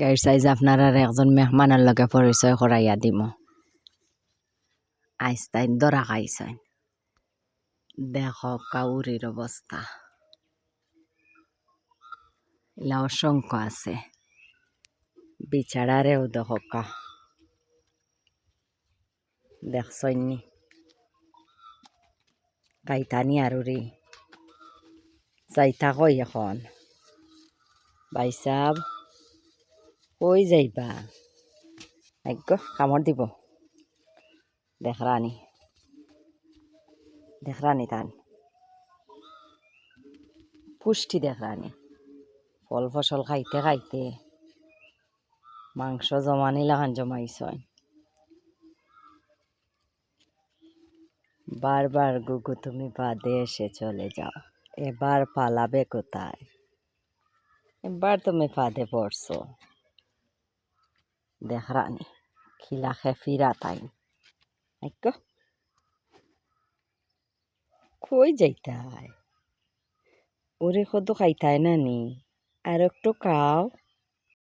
Guide size আপনারা একজন মেহমানের লগে পরিচয় করাইয়া দিম। আইস্তাইন দরা খাইছেন, দেখো কাউরির অবস্থা ইলা অসংখ্য আছে। বিছাড়ারেও দেখকা, দেখছনি গাইতানি আরুরি যাইতা কই এখন ভাই সাব, কই যাইবা? আজ্ঞ কামড় দিব। দেখরানি দেখরানি তান পুষ্টি দেখরানি, ফল ফসল খাইতে খাইতে মাংস জমানি লাগান জমাইছয়। বারবার গুগু তুমি বাদে এসে চলে যাও, এবার পালাবে কোথায়? এবার তুমি ফাঁদে পড়ছো। দেখরানি খিলা খেফিরা তাই কই যাইতাই? ওরে কত খাইতাই না নি, আর একটু খাও।